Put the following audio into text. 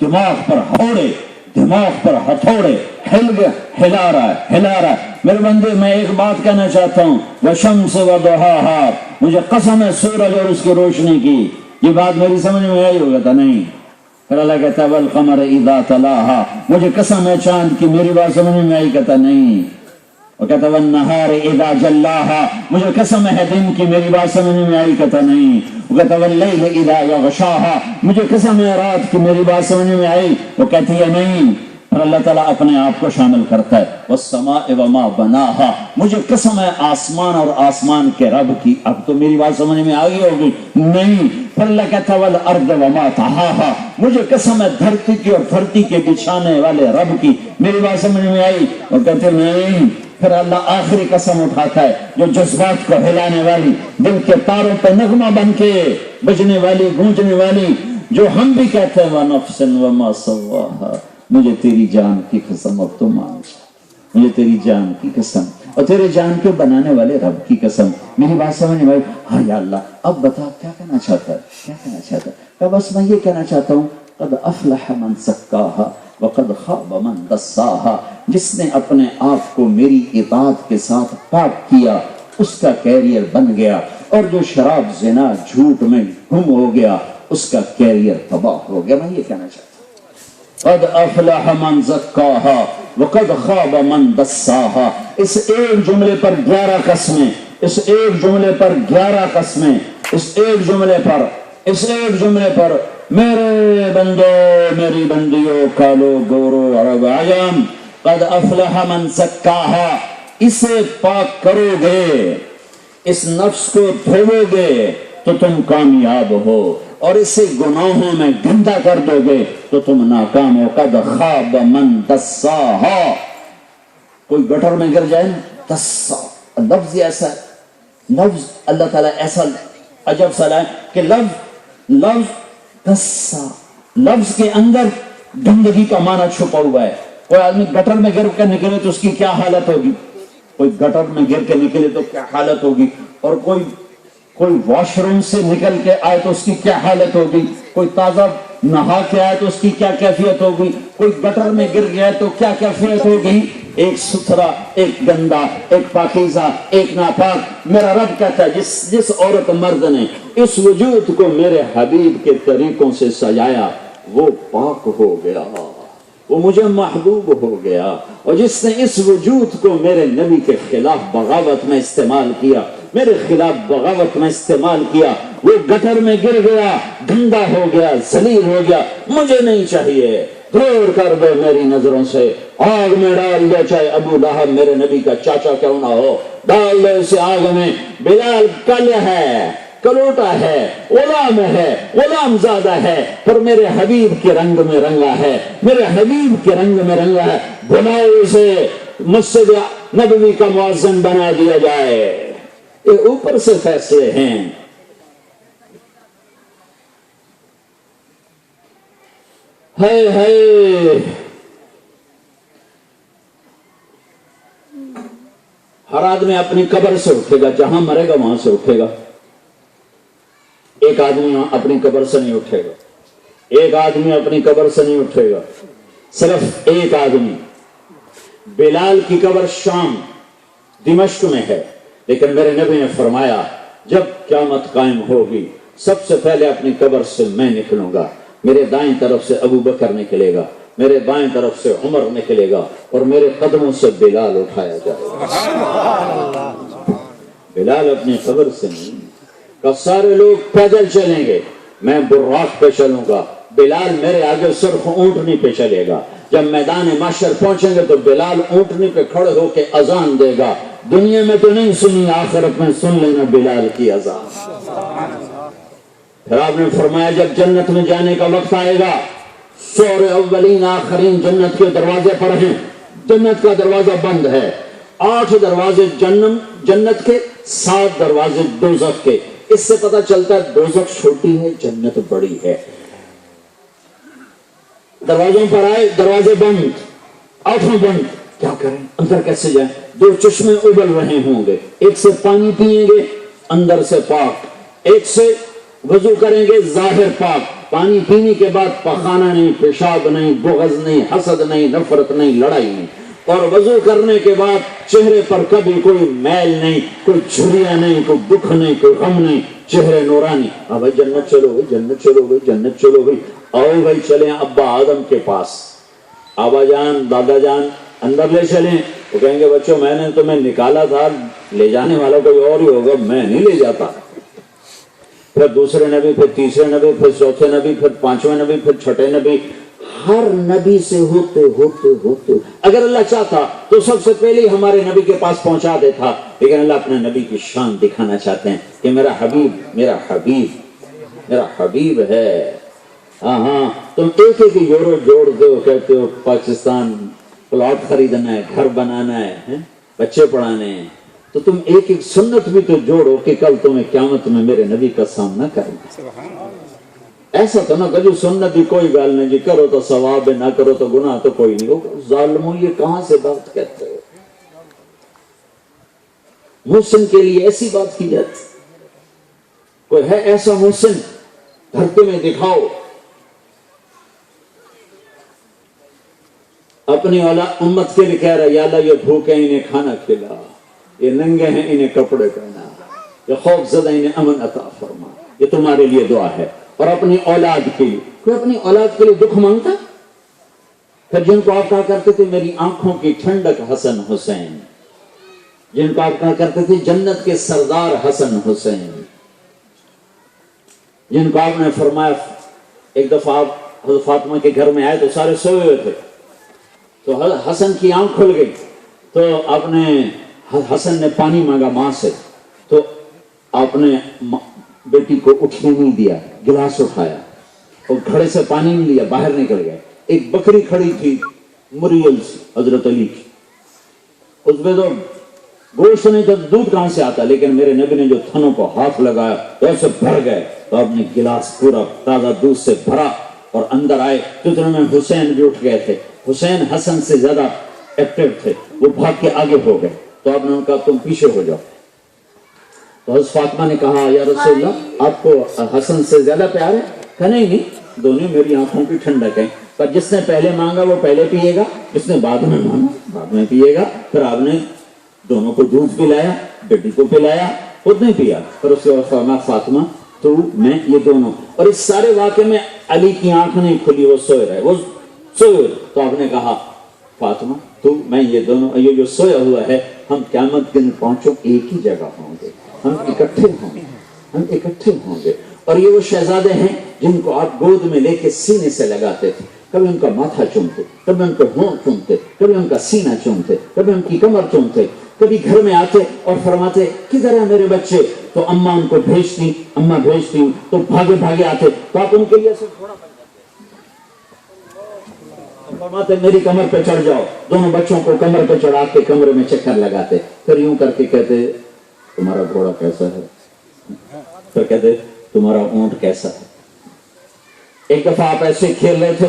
دماغ پر ہوڑے، دماغ پر ہتھوڑے، ہلا رہا ہے۔ میرے بندے میں ایک بات کہنا چاہتا ہوں، وَشَمْسِ وَضُحَاهَا، مجھے قسم ہے سورج اور اس کی روشنی کی۔ یہ بات میری سمجھ میں آئی ہوگا تھا نہیں؟ پھر اللہ کہتا ہے وَالْقَمَرِ إِذَا تَلَاهَا، مجھے قسم ہے چاند کی، میری بات سمجھ میں آئی؟ کہتا نہیں۔ وہ کہتا ہے وَالنَّهَارِ إِذَا جَلَّاهَا، مجھے قسم ہے دن کی، میری بات سمجھ میں آئی؟ کہتا نہیں۔ وہ کہتا ہے وَاللَّيْلِ إِذَا يَغْشَاهَا، مجھے قسم ہے رات کی، میری بات سمجھ میں آئی؟ وہ کہتی ہے نہیں۔ پھر اللہ تعالیٰ اپنے آپ کو شامل کرتا ہے وَالسَّمَاءِ وَمَا بَنَاهَا، مجھے قسم ہے آسمان اور آسمان کے رب کی۔ اب تو میری بات سمجھ میں آ گئی ہوگی؟ نہیں۔ پھر اللہ کہتا ہے وَالْأَرْضَ وَمَا طَحَاهَا، مجھے قسم ہے دھرتی کی اور دھرتی کے بچھانے والے رب کی، میری بات سمجھ میں آئی؟ وہ کہتے نہیں۔ پھر اللہ آخری قسم اٹھاتا ہے جو جذبات کو ہلانے والی، دل کے تاروں پہ نغمہ بن کے بجنے والی، گونجنے والی، جو ہم بھی کہتے ہیں وَنَفْسٍ وَمَا سَوَّاهَا، مجھے تیری جان کی قسم، اب تو مان جا، مجھے تیری جان کی قسم اور تیرے جان کے بنانے والے رب کی قسم۔ میری بات سمجھ میں آئی؟ ہاں یا اللہ، اب بتا کیا کہنا چاہتا ہے؟ کیا کہنا چاہتا ہے؟ کہ بس میں یہ کہنا چاہتا ہوں قد افلح من زکاہا وقد خاب من دساہا، جس نے اپنے آپ کو میری اطاعت کے ساتھ پاک کیا اس کا کیریئر بن گیا، اور جو شراب زنا جھوٹ میں گم ہو گیا اس کا کیریئر تباہ ہو گیا۔ میں یہ کہنا چاہتا ہوں قد افلح من زکاہا وقد خاب من دساہا۔ اس ایک جملے پر 11 قسمیں، اس ایک جملے پر 11 قسمیں، اس ایک جملے پر میرے بندو، میری بندیوں، کالو گورو عرب عجم، قد افلح من زکاہا، اسے پاک کرو گے، اس نفس کو دھوو گے تو تم کامیاب ہو، اور اسے گناہوں میں گندا کر دو گے تو تم ناکام ہو۔ قد خاب من دساہا، کوئی گٹر میں گر جائے نا، دسا لفظ ایسا ہے، لفظ اللہ تعالیٰ ایسا عجب سا لائے کہ لفظ دسا، لفظ کے اندر گندگی کا معنی چھپا ہوا ہے۔ کوئی آدمی گٹر میں گر کر نکلے تو اس کی کیا حالت ہوگی؟ کوئی گٹر میں گر کے نکلے تو کیا حالت ہوگی؟ اور کوئی واش روم سے نکل کے آئے تو اس کی کیا حالت ہوگی؟ کوئی تازہ نہا کے آئے تو اس کی کیا کیفیت ہوگی؟ کوئی گٹر میں گر گیا تو کیا کیفیت ہوگی؟ ایک ستھرا، ایک گندا، ایک پاکیزہ، ایک ناپاک۔ میرا رب کہتا ہے جس عورت مرد نے اس وجود کو میرے حبیب کے طریقوں سے سجایا وہ پاک ہو گیا، وہ مجھے محبوب ہو گیا، اور جس نے اس وجود کو میرے نبی کے خلاف بغاوت میں استعمال کیا، میرے خلاف بغاوت میں استعمال کیا، وہ گٹر میں گر گیا، گندا ہو گیا، ذلیل ہو گیا۔ مجھے نہیں چاہیے، دور کر دو میری نظروں سے، آگ میں ڈال دو، چاہے ابو لہب میرے نبی کا چاچا کیوں نہ ہو، ڈال دو اسے آگ میں۔ بلال کل ہے، کلوٹا ہے، غلام ہے، غلام زادہ ہے، پر میرے حبیب کے رنگ میں رنگا ہے، میرے حبیب کے رنگ میں رنگا ہے۔ بلاؤ اسے مسجد نبوی کا مؤذن بنا دیا جائے۔ یہ اوپر سے فیصلے ہیں۔ ہر آدمی اپنی قبر سے اٹھے گا، جہاں مرے گا وہاں سے اٹھے گا۔ ایک آدمی اپنی قبر سے نہیں اٹھے گا، ایک آدمی اپنی قبر سے نہیں اٹھے گا، صرف ایک آدمی۔ بلال کی قبر شام دمشق میں ہے، لیکن میرے نبی نے فرمایا جب قیامت قائم ہوگی سب سے پہلے اپنی قبر سے میں نکلوں گا، میرے دائیں طرف سے ابو بکر نکلے گا، میرے بائیں طرف سے عمر نکلے گا، اور میرے قدموں سے بلال اٹھایا جائے گا۔ بلال اپنی قبر سے نہیں، کہ سارے لوگ پیدل چلیں گے، میں براق پہ چلوں گا، بلال میرے آگے سرخ اونٹنی پہ چلے گا۔ جب میدان محشر پہنچیں گے تو بلال اونٹنی پہ کھڑے ہو کے اذان دے گا۔ دنیا میں تو نہیں سنی، آخرت میں سن لینا بلال کی اذان۔ پھر آپ نے فرمایا جب جنت میں جانے کا وقت آئے گا، سور اولین آخرین جنت کے دروازے پر ہیں، جنت کا دروازہ بند ہے، 8 دروازے جنت کے، 7 دروازے دوزخ کے۔ اس سے پتہ چلتا ہے دوزخ چھوٹی ہے، جنت بڑی ہے۔ دروازوں پر آئے، دروازے بند، 8 بند، کیا کریں، اندر کیسے جائیں؟ 2 چشمے ابل رہے ہوں گے، ایک سے پانی پیئیں گے اندر سے پاک، ایک سے وضو کریں گے ظاہر پاک، پانی پینے کے بعد پخانا نہیں، پیشاب نہیں، بغض نہیں، حسد نہیں، نفرت نہیں، لڑائی نہیں، اور وضو کرنے کے بعد چہرے پر کبھی کوئی میل نہیں، کوئی جھریاں نہیں، کوئی دکھ نہیں، کوئی غم نہیں، چہرے نورانی. اب بھائی جنت چلو گئی، جنت چلو گئی، جنت چلو گئی. آؤ بھائی چلیں ابا آدم کے پاس، آبا جان دادا جان اندر لے چلیں. وہ کہیں گے بچوں میں نے تمہیں نکالا تھا، لے جانے والا کوئی اور ہی ہوگا، میں نہیں لے جاتا. پھر دوسرے نبی، پھر تیسرے نبی، پھر چوتھے نبی، پھر پانچویں نبی، پھر چھٹے نبی. ہر نبی سے ہوتے ہوتے ہوتے اگر اللہ چاہتا تو سب سے پہلے ہمارے نبی کے پاس پہنچا دیتا، لیکن اللہ اپنے نبی کی شان دکھانا چاہتے ہیں کہ میرا حبیب میرا حبیب میرا حبیب ہے. ہاں تم ایک ایک یورو جوڑتے ہو، کہتے ہو پاکستان پلاٹ خریدنا ہے، گھر بنانا ہے، بچے پڑھانے ہیں، تو تم ایک ایک سنت بھی تو جوڑو کہ کل تمہیں قیامت میں میرے نبی کا سامنا کرنا. ایسا تو نہ کہ سنت کی کوئی گال نہیں جی، کرو تو ثواب ہے، نہ کرو تو گناہ تو کوئی نہیں ہوگا. ظالموں یہ کہاں سے بات کہتے ہو؟ محسن کے لیے ایسی بات کی جاتی؟ کوئی ہے ایسا محسن؟ دھرتی میں دکھاؤ. اپنی امت کے لیے کہہ رہا یا اللہ یہ بھوکے ہیں انہیں کھانا کھلا، یہ ننگے ہیں انہیں کپڑے پہنا، یہ خوف زدہ انہیں امن عطا فرما. یہ تمہارے لیے دعا ہے. اور اپنی اولاد کے لیے، کوئی اپنی اولاد کے لیے دکھ مانگتا؟ پھر جن کو آپ کہا کرتے تھے میری آنکھوں کی ٹھنڈک حسن حسین، جن کو آپ کہا کرتے تھے جنت کے سردار حسن حسین، جن کو آپ نے فرمایا، ایک دفعہ آپ حضرت فاطمہ کے گھر میں آئے تو سارے سوئے ہوئے تھے، تو حسن کی آنکھ کھل گئی، تو آپ نے حسن نے پانی مانگا ماں سے، تو آپ نے بیٹی کو اٹھنے نہیں دیا، گلاس اٹھایا اور گھڑے سے پانی نہیں لیا، باہر نکل گئے. ایک بکری کھڑی تھی مریل سی حضرت علی کی، اس میں تو گوشت نہیں تھا، دودھ کہاں سے آتا، لیکن میرے نبی نے جو تھنوں کو ہاتھ لگایا ایسے بھر گئے، تو آپ نے گلاس پورا تازہ دودھ سے بھرا اور اندر آئے. تو اتنے میں حسین بھی اٹھ گئے تھے. حسین حسن سے زیادہ ایکٹیو تھے، وہ بھاگ کے آگے ہو گئے، تو آپ نے ان کا تم پیچھے ہو جاؤ. تو حضرت فاطمہ نے کہا یا رسول اللہ آپ کو حسن سے زیادہ پیار ہے؟ کہا نہیں، دونوں میری آنکھوں کی ٹھنڈک ہیں، پر جس نے پہلے مانگا وہ پہلے پیے گا، جس نے بعد میں مانگا بعد میں پیے گا. پھر آپ نے دونوں کو دودھ پلایا، بیٹی کو پلایا، خود نہیں پیا. پھر اس کے بعد فرمایا فاطمہ تو میں یہ دونوں. اور اس سارے واقعے میں علی کی آنکھ نہیں کھلی، وہ سوئے رہے، وہ سوئے. تو آپ نے کہا فاطمہ تو میں یہ دونوں، یہ جو سویا ہوا ہے، ہم قیامت کے دن پہنچو ایک ہی جگہ ہوں گے، ہم اکٹھے ہوں گے، ہم اکٹھے ہوں گے. اور یہ وہ شہزادے ہیں جن کو آپ گود میں لے کے سینے سے لگاتے تھے، کبھی ان کا ماتھا چومتے، کبھی ان کے ہونٹ چومتے، کبھی ان کا سینہ چومتے، کبھی ان کی کمر چومتے. کبھی گھر میں آتے اور فرماتے کدھر ہیں میرے بچے، تو اماں ان کو بھیجتی، اماں بھیجتی تو بھاگے بھاگے آتے، تو آپ ان کے لیے صرف تھوڑا بن جاتے، فرماتے میری کمر پہ چڑھ جاؤ. دونوں بچوں کو کمر پہ چڑھا کے کمرے میں چکر لگاتے، پھر یوں کر کے کہتے تمہارا گھوڑا کیسا ہے، پھر کہتے تمہارا اونٹ کیسا ہے. ایک دفعہ آپ ایسے کھیل رہے تھے